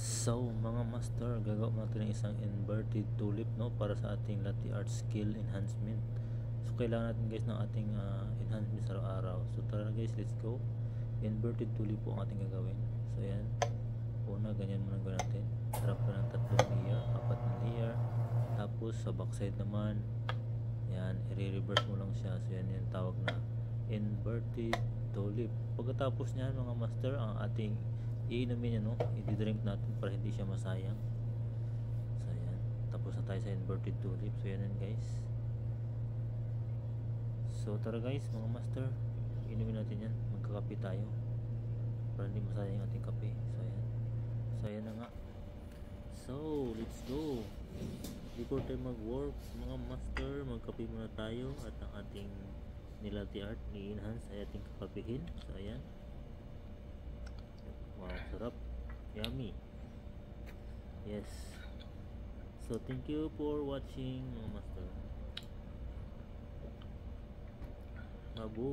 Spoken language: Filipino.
So mga master, gagawa natin ng isang inverted tulip, no, para sa ating latte art skill enhancement. So kailangan natin guys ng ating enhancement sa araw-araw. So tara na guys, let's go. Inverted tulip po ang ating gagawin. So yan, una ganyan muna gawin natin. Harap ka ng 3 layer, 4 na layer. Tapos sa backside naman, yan, i-reverse mo lang siya. So yan yung tawag na inverted tulip. Pagkatapos niyan mga master, ang ating iinumin yan, no, i-drink natin para hindi siya masayang. So yan, tapos na tayo sa inverted tulip. So yan guys. So tara guys mga master, inumin natin yan, magkakape tayo para hindi masayang yung ating kape. So yan na nga. So let's go. Before tayo mag-work mga master, magkape muna tayo at ang ating nilatte art ni-enhance ay ating kakapihin. So ayan, wow, sarap, yummy. Yes, so thank you for watching mga master. Mabo.